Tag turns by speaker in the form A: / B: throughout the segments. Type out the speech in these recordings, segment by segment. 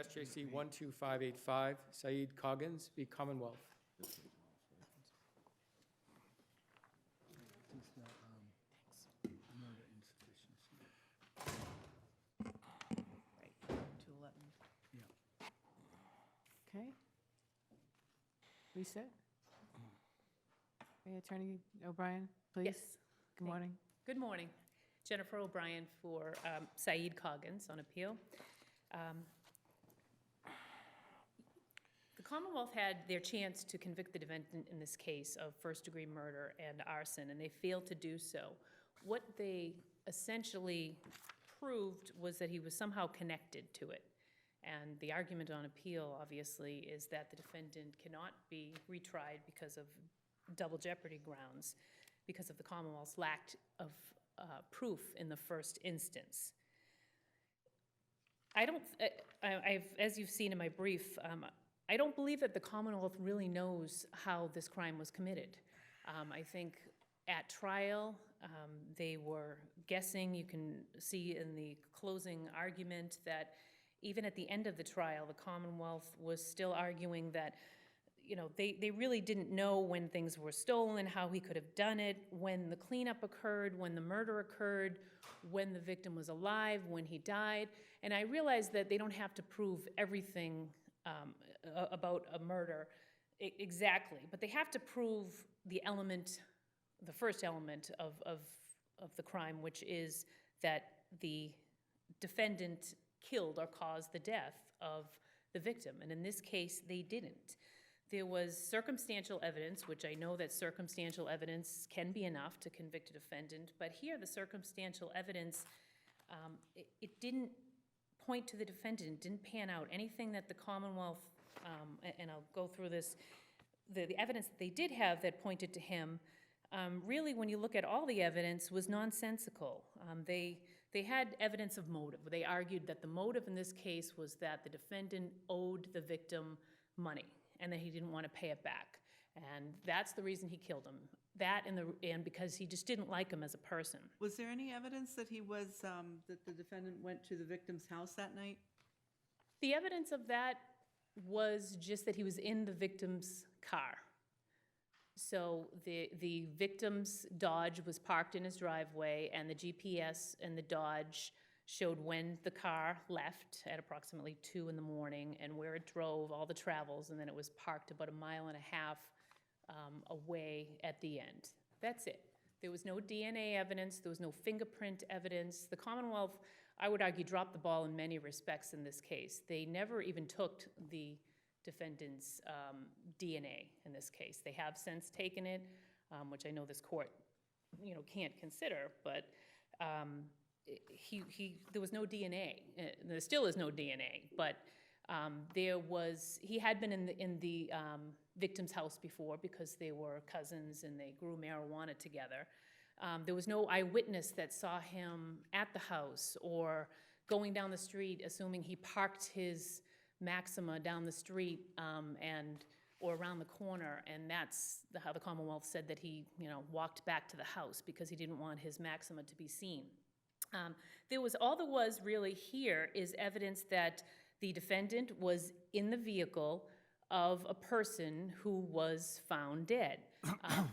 A: SJC-12585, Saeed Coggins v. Commonwealth.
B: Right, 211.
C: Okay. Reset. Okay, Attorney O'Brien, please.
B: Yes.
C: Good morning.
B: Good morning. Jennifer O'Brien for Saeed Coggins on appeal. The Commonwealth had their chance to convict the defendant in this case of first-degree murder and arson, and they failed to do so. What they essentially proved was that he was somehow connected to it. And the argument on appeal, obviously, is that the defendant cannot be retried because of double jeopardy grounds, because of the Commonwealth's lack of proof in the first instance. As you've seen in my brief, I don't believe that the Commonwealth really knows how this crime was committed. I think at trial, they were guessing. You can see in the closing argument that even at the end of the trial, the Commonwealth was still arguing that, you know, they really didn't know when things were stolen, how he could have done it, when the cleanup occurred, when the murder occurred, when the victim was alive, when he died. And I realized that they don't have to prove everything about a murder exactly, but they have to prove the first element of the crime, which is that the defendant killed or caused the death of the victim. And in this case, they didn't. There was circumstantial evidence, which I know that circumstantial evidence can be enough to convict a defendant, but here the circumstantial evidence, it didn't point to the defendant, it didn't pan out. Anything that the Commonwealth, and I'll go through this, the evidence that they did have that pointed to him, really, when you look at all the evidence, was nonsensical. They had evidence of motive. They argued that the motive in this case was that the defendant owed the victim money and that he didn't want to pay it back. And that's the reason he killed him. That and because he just didn't like him as a person.
D: Was there any evidence that that the defendant went to the victim's house that night?
B: The evidence of that was just that he was in the victim's car. So the victim's Dodge was parked in his driveway, and the GPS and the Dodge showed when the car left at approximately 2 in the morning and where it drove, all the travels, and then it was parked about 1.5 miles away at the end. That's it. There was no DNA evidence. There was no fingerprint evidence. The Commonwealth, I would argue, dropped the ball in many respects in this case. They never even took the defendant's DNA in this case. They have since taken it, which I know this court, can't consider, but there was no DNA. There still is no DNA, but he had been in the victim's house before because they were cousins and they grew marijuana together. There was no eyewitness that saw him at the house or going down the street, assuming he parked his Maxima down the street or around the corner, and that's how the Commonwealth said that he, walked back to the house because he didn't want his Maxima to be seen. All there was really here is evidence that the defendant was in the vehicle of a person who was found dead,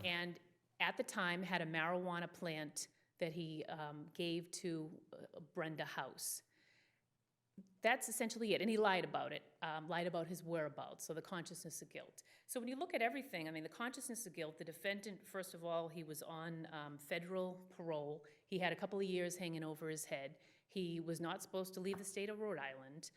B: and at the time had a marijuana plant that he gave to Brenda House. That's essentially it, and he lied about it, lied about his whereabouts, so the consciousness of guilt. So when you look at everything, the consciousness of guilt, the defendant, first of all, he was on federal parole. He had a couple of years hanging over his head. He was not supposed to leave the state of Rhode Island.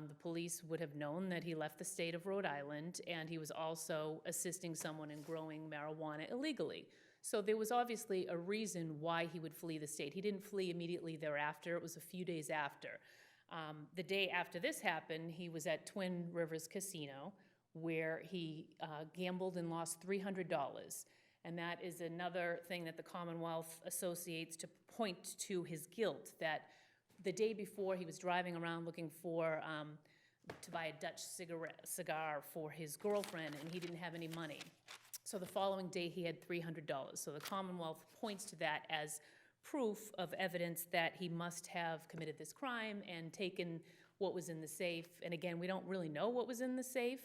B: The police would have known that he left the state of Rhode Island, and he was also assisting someone in growing marijuana illegally. So there was obviously a reason why he would flee the state. He didn't flee immediately thereafter. It was a few days after. The day after this happened, he was at Twin Rivers Casino, where he gambled and lost $300. And that is another thing that the Commonwealth associates to point to his guilt, that the day before he was driving around looking for to buy a Dutch cigar for his girlfriend, and he didn't have any money. So the following day he had $300. So the Commonwealth points to that as proof of evidence that he must have committed this crime and taken what was in the safe. And again, we don't really know what was in the safe.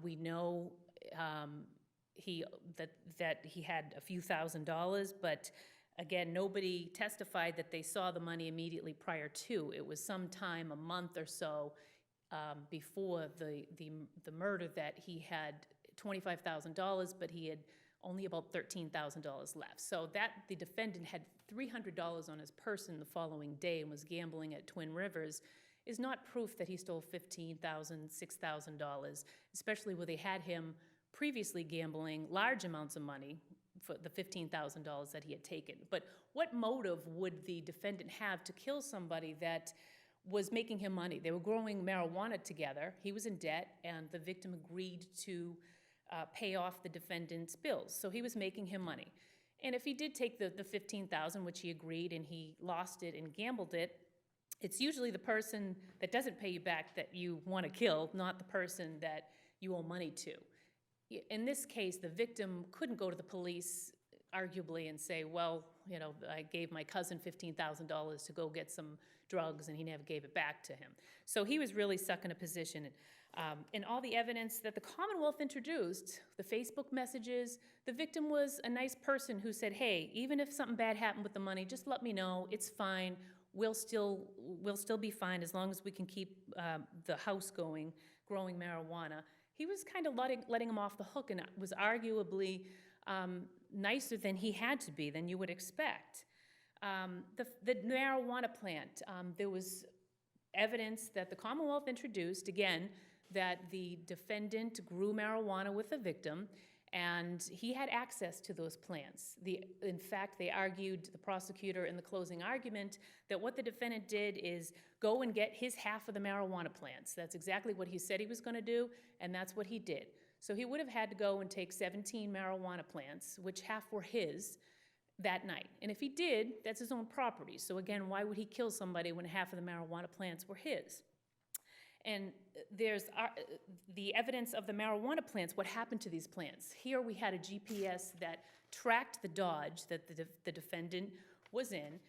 B: We know that he had a few $1,000s, but again, nobody testified that they saw the money immediately prior to. It was sometime a month or so before the murder that he had $25,000, but he had only about $13,000 left. So that the defendant had $300 on his person the following day and was gambling at Twin Rivers is not proof that he stole $15,000, $6,000, especially where they had him previously gambling large amounts of money for the $15,000 that he had taken. But what motive would the defendant have to kill somebody that was making him money? They were growing marijuana together. He was in debt, and the victim agreed to pay off the defendant's bills. So he was making him money. And if he did take the $15,000, which he agreed, and he lost it and gambled it, it's usually the person that doesn't pay you back that you want to kill, not the person that you owe money to. In this case, the victim couldn't go to the police, arguably, and say, well, you know, I gave my cousin $15,000 to go get some drugs, and he never gave it back to him. So he was really stuck in a position. And all the evidence that the Commonwealth introduced, the Facebook messages, the victim was a nice person who said, hey, even if something bad happened with the money, just let me know, it's fine, we'll still be fine as long as we can keep the house going, growing marijuana. He was kind of letting him off the hook, and it was arguably nicer than he had to be, than you would expect. The marijuana plant, there was evidence that the Commonwealth introduced, again, that the defendant grew marijuana with the victim, and he had access to those plants. In fact, they argued, the prosecutor in the closing argument, that what the defendant did is go and get his half of the marijuana plants. That's exactly what he said he was going to do, and that's what he did. So he would have had to go and take 17 marijuana plants, which half were his, that night. And if he did, that's his own property. So again, why would he kill somebody when half of the marijuana plants were his? And there's the evidence of the marijuana plants, what happened to these plants. Here we had a GPS that tracked the Dodge that the defendant was in.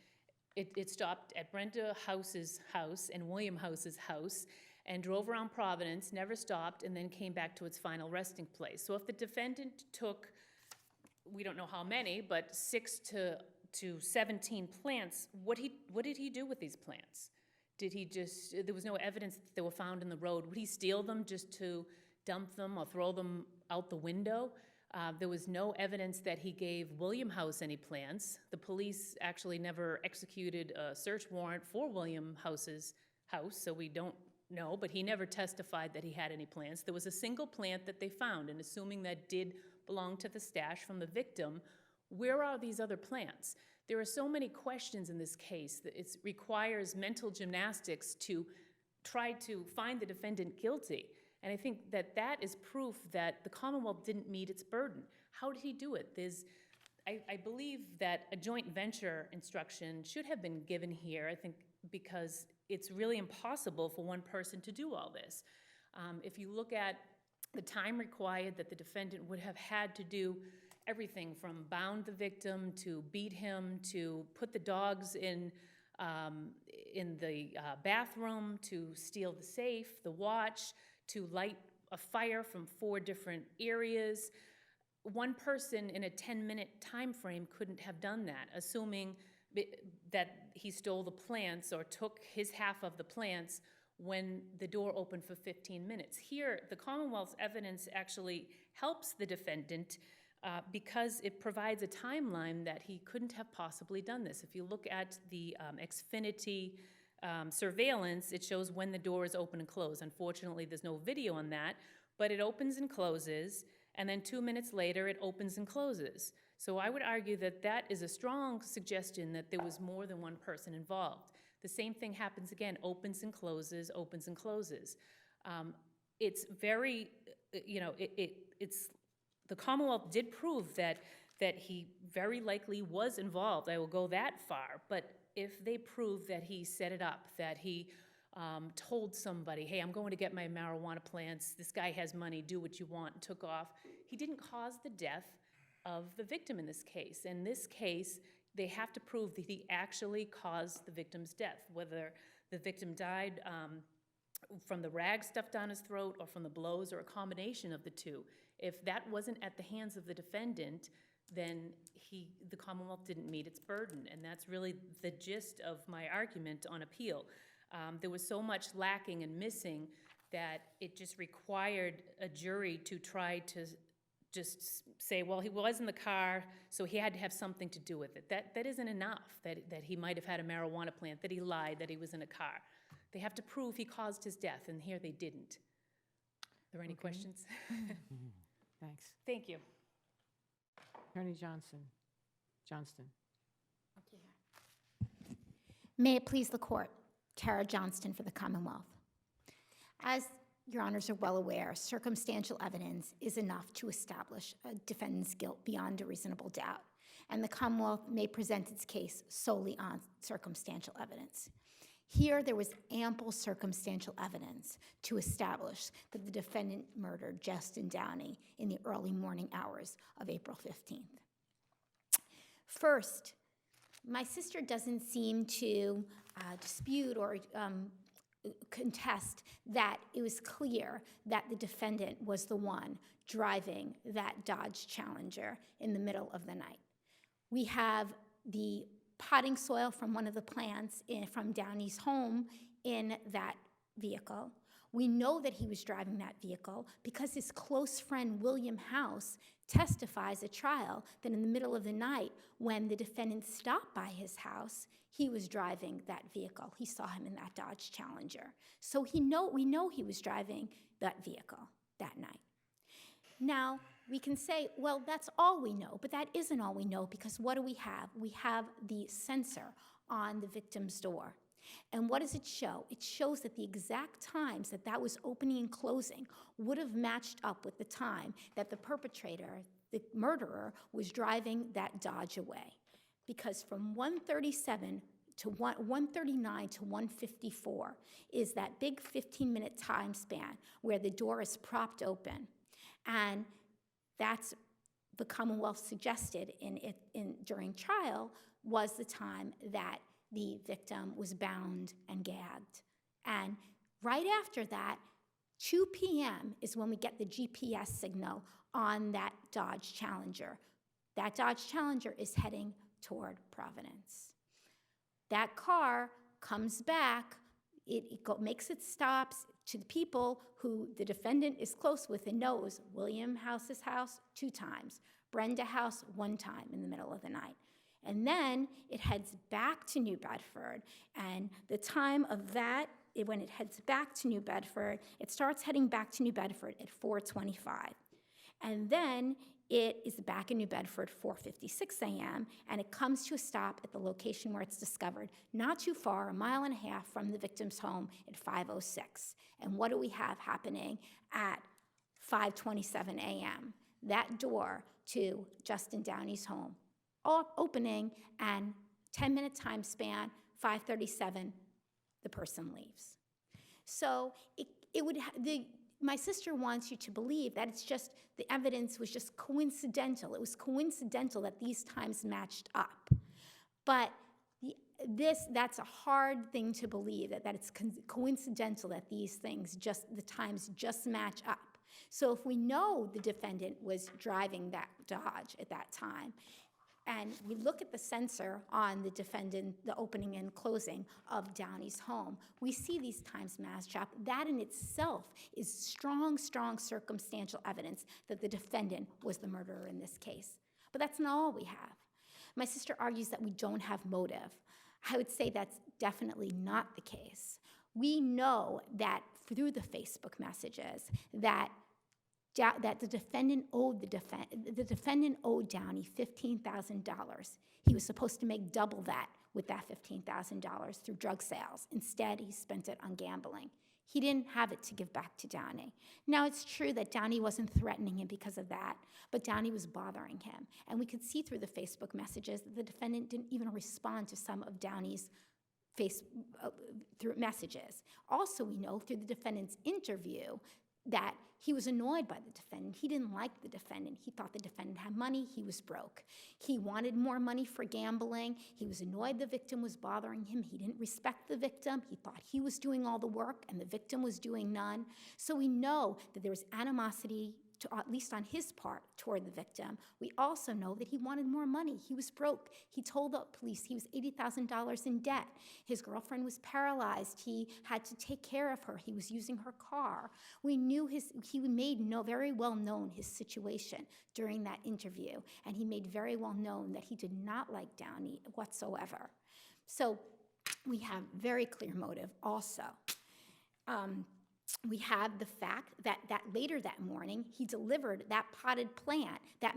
B: It stopped at Brenda House's house and William House's house and drove around Providence, never stopped, and then came back to its final resting place. So if the defendant took, we don't know how many, but 6 to 17 plants, what did he do with these plants? Did he just, there was no evidence that they were found in the road. Would he steal them just to dump them or throw them out the window? There was no evidence that he gave William House any plants. The police actually never executed a search warrant for William House's house, so we don't know, but he never testified that he had any plants. There was a single plant that they found, and assuming that did belong to the stash from the victim, where are these other plants? There are so many questions in this case that it requires mental gymnastics to try to find the defendant guilty. And I think that that is proof that the Commonwealth didn't meet its burden. How did he do it? I believe that a joint venture instruction should have been given here, I think, because it's really impossible for one person to do all this. If you look at the time required that the defendant would have had to do everything from bound the victim to beat him to put the dogs in the bathroom to steal the safe, the watch, to light a fire from 4 different areas. One person in a 10-minute time frame couldn't have done that, assuming that he stole the plants or took his half of the plants when the door opened for 15 minutes. Here, the Commonwealth's evidence actually helps the defendant because it provides a timeline that he couldn't have possibly done this. If you look at the Xfinity surveillance, it shows when the door is open and closed. Unfortunately, there's no video on that, but it opens and closes, and then 2 minutes later, it opens and closes. So I would argue that that is a strong suggestion that there was more than one person involved. The same thing happens again, opens and closes, opens and closes. It's very, it's the Commonwealth did prove that he very likely was involved. I will go that far, but if they prove that he set it up, that he told somebody, hey, I'm going to get my marijuana plants, this guy has money, do what you want, and took off, he didn't cause the death of the victim in this case. In this case, they have to prove that he actually caused the victim's death, whether the victim died from the rag stuffed down his throat or from the blows or a combination of the two. If that wasn't at the hands of the defendant, then the Commonwealth didn't meet its burden, and that's really the gist of my argument on appeal. There was so much lacking and missing that it just required a jury to try to just say, well, he was in the car, so he had to have something to do with it. That isn't enough, that he might have had a marijuana plant, that he lied, that he was in a car. They have to prove he caused his death, and here they didn't. Are there any
C: Okay.
B: questions?
C: Thanks.
B: Thank you.
C: Attorney Johnston.
E: May it please the court, Tara Johnston for the Commonwealth. As your honors are well aware, circumstantial evidence is enough to establish a defendant's guilt beyond a reasonable doubt, and the Commonwealth may present its case solely on circumstantial evidence. Here, there was ample circumstantial evidence to establish that the defendant murdered Justin Downey in the early morning hours of April 15th. First, my sister doesn't seem to dispute or contest that it was clear that the defendant was the one driving that Dodge Challenger in the middle of the night. We have the potting soil from one of the plants from Downey's home in that vehicle. We know that he was driving that vehicle because his close friend William House testifies at trial that in the middle of the night when the defendant stopped by his house, he was driving that vehicle. He saw him in that Dodge Challenger. So we know he was driving that vehicle that night. Now, we can say, well, that's all we know, but that isn't all we know because what do we have? We have the sensor on the victim's door. And what does it show? It shows that the exact times that was opening and closing would have matched up with the time that the perpetrator, the murderer, was driving that Dodge away. Because from 1:37 to 1:39 to 1:54 is that big 15-minute time span where the door is propped open. And that's the Commonwealth suggested during trial was the time that the victim was bound and gagged. And right after that, 2 p.m. is when we get the GPS signal on that Dodge Challenger. That Dodge Challenger is heading toward Providence. That car comes back, makes its stops to the people who the defendant is close with and knows. William House's house 2 times, Brenda House 1 time in the middle of the night. And then it heads back to New Bedford. And the time of that, when it heads back to New Bedford, it starts heading back to New Bedford at 4:25. And then it is back in New Bedford 4:56 a.m., and it comes to a stop at the location where it's discovered, not too far, 1.5 miles from the victim's home at 5:06. And what do we have happening at 5:27 a.m.? That door to Justin Downey's home opening, and 10-minute time span, 5:37, the person leaves. So my sister wants you to believe that it's just, the evidence was just coincidental. It was coincidental that these times matched up. But that's a hard thing to believe, that it's coincidental that these things, the times just match up. So if we know the defendant was driving that Dodge at that time, and we look at the sensor on the defendant, the opening and closing of Downey's home, we see these times match up. That in itself is strong, strong circumstantial evidence that the defendant was the murderer in this case. But that's not all we have. My sister argues that we don't have motive. I would say that's definitely not the case. We know that through the Facebook messages that the defendant owed Downey $15,000. He was supposed to make double that with that $15,000 through drug sales. Instead, he spent it on gambling. He didn't have it to give back to Downey. Now, it's true that Downey wasn't threatening him because of that, but Downey was bothering him. And we could see through the Facebook messages that the defendant didn't even respond to some of Downey's through messages. Also, we know through the defendant's interview that he was annoyed by the defendant. He didn't like the defendant. He thought the defendant had money. He was broke. He wanted more money for gambling. He was annoyed the victim was bothering him. He didn't respect the victim. He thought he was doing all the work and the victim was doing none. So we know that there was animosity, at least on his part, toward the victim. We also know that he wanted more money. He was broke. He told the police he was $80,000 in debt. His girlfriend was paralyzed. He had to take care of her. He was using her car. We knew he made very well known his situation during that interview, and he made very well known that he did not like Downey whatsoever. So we have very clear motive also. We have the fact that later that morning, he delivered that potted plant, the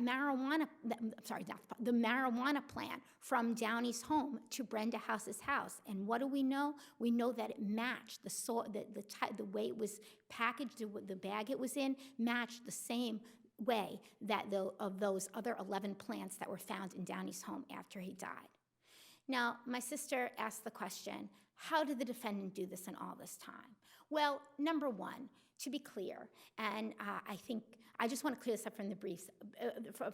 E: marijuana plant from Downey's home to Brenda House's house. And what do we know? We know that it matched the way it was packaged, the bag it was in, matched the same way that of those other 11 plants that were found in Downey's home after he died. Now, my sister asked the question, how did the defendant do this in all this time? Well, number one, to be clear, and I think I just want to clear this up from the briefs,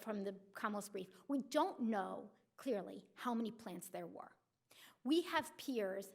E: from the Commonwealth's brief. We don't know clearly how many plants there were. We have peers,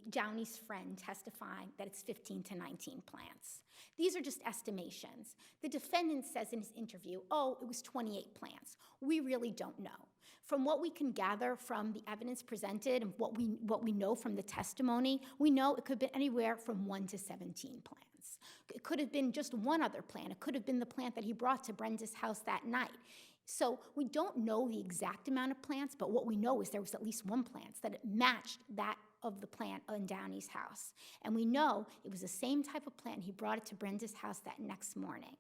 E: Downey's friend, testifying that it's 15 to 19 plants. These are just estimations. The defendant says in his interview, oh, it was 28 plants. We really don't know. From what we can gather from the evidence presented and what we know from the testimony, we know it could have been anywhere from 1 to 17 plants. It could have been just one other plant. It could have been the plant that he brought to Brenda's house that night. So we don't know the exact amount of plants, but what we know is there was at least one plant that it matched that of the plant in Downey's house. And we know it was the same type of plant. He brought it to Brenda's house that next morning.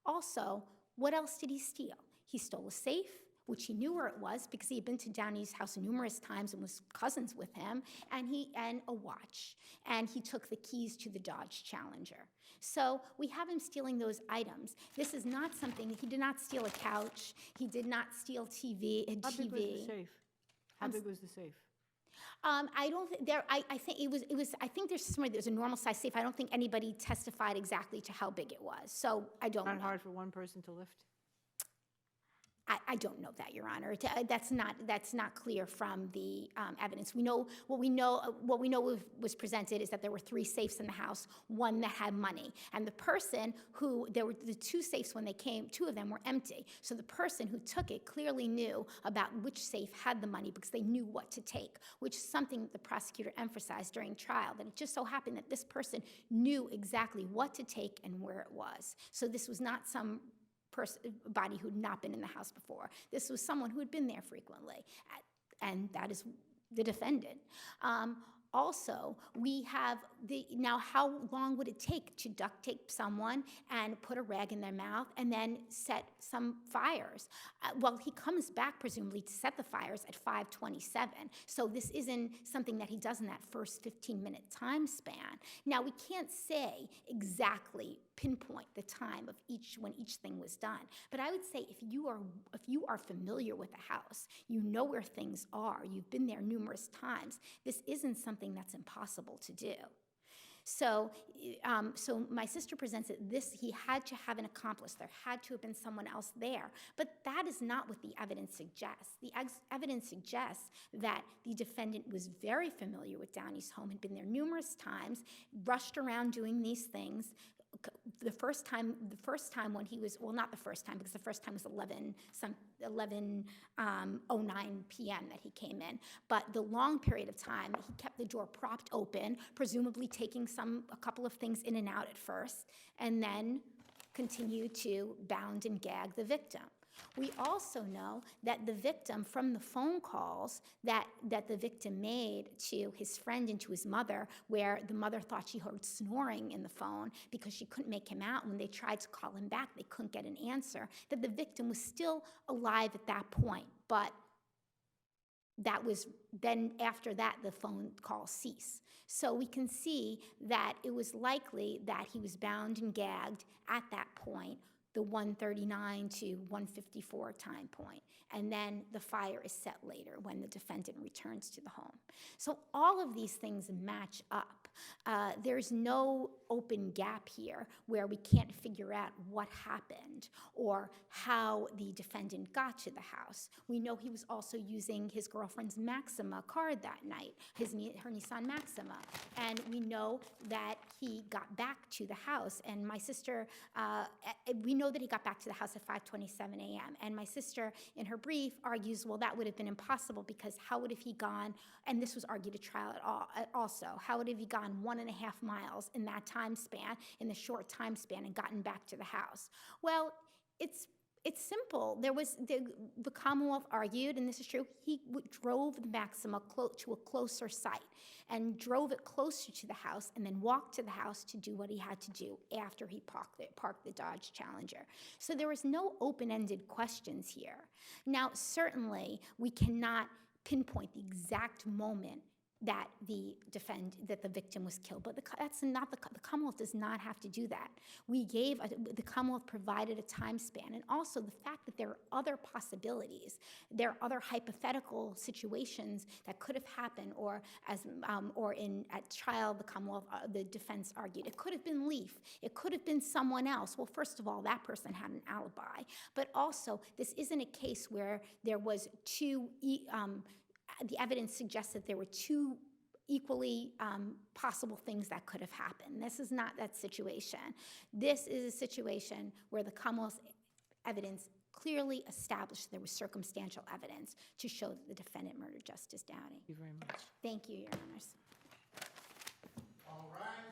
E: Also, what else did he steal? He stole a safe, which he knew where it was because he had been to Downey's house numerous times and was cousins with him, and a watch. And he took the keys to the Dodge Challenger. So we have him stealing those items. This is not something, he did not steal a couch. He did not steal a TV.
C: How big was the safe? How big was the safe?
E: I don't think I think it was. I think there's a normal size safe. I don't think anybody testified exactly to how big it was. So I don't know.
C: Not hard for one person to lift?
E: I don't know that, Your Honor. That's not clear from the evidence. What we know was presented is that there were 3 safes in the house, one that had money, and the person there were the 2 safes when they came. 2 of them were empty. So the person who took it clearly knew about which safe had the money because they knew what to take, which is something the prosecutor emphasized during trial. That it just so happened that this person knew exactly what to take and where it was. So this was not some body who had not been in the house before. This was someone who had been there frequently, and that is the defendant. Also, we have now how long would it take to duct tape someone and put a rag in their mouth and then set some fires? Well, he comes back presumably to set the fires at 5:27. So this isn't something that he does in that first 15-minute time span. Now, we can't say exactly pinpoint the time of when each thing was done. But I would say if you are familiar with the house, you know where things are, you've been there numerous times, this isn't something that's impossible to do. So my sister presents it, he had to have an accomplice. There had to have been someone else there. But that is not what the evidence suggests. The evidence suggests that the defendant was very familiar with Downey's home, had been there numerous times, rushed around doing these things. The first time when he was, well, not the first time, because the first time was 11:09 p.m. that he came in. But the long period of time, he kept the door propped open, presumably taking a couple of things in and out at first, and then continued to bound and gag the victim. We also know that the victim, from the phone calls that the victim made to his friend and to his mother, where the mother thought she heard snoring in the phone because she couldn't make him out. When they tried to call him back, they couldn't get an answer, that the victim was still alive at that point. But that was then after that, the phone call ceased. So we can see that it was likely that he was bound and gagged at that point the 139 to 154 time point, and then the fire is set later when the defendant returns to the home. So all of these things match up. There's no open gap here where we can't figure out what happened or how the defendant got to the house. We know he was also using his girlfriend's Maxima card that night, her Nissan Maxima, and we know that he got back to the house. And my sister, we know that he got back to the house at 5:27 a.m. And my sister, in her brief, argues, well, that would have been impossible because how would have he gone, and this was argued at trial also, how would have he gone 1.5 miles in that time span, in the short time span, and gotten back to the house? Well, it's simple. There was the Commonwealth argued, and this is true, he drove the Maxima to a closer site and drove it closer to the house and then walked to the house to do what he had to do after he parked the Dodge Challenger. So there was no open-ended questions here. Now, certainly, we cannot pinpoint the exact moment that the victim was killed, but that's not the Commonwealth does not have to do that. The Commonwealth provided a time span, and also the fact that there are other possibilities, there are other hypothetical situations that could have happened, or at trial, the Commonwealth, the defense argued it could have been Leaf, it could have been someone else. Well, first of all, that person had an alibi, but also this isn't a case where there was the evidence suggests that there were two equally possible things that could have happened. This is not that situation. This is a situation where the Commonwealth's evidence clearly established there was circumstantial evidence to show that the defendant murdered Justice Downey.
A: Thank you very much.
E: Thank you, Your Honors.
F: All right.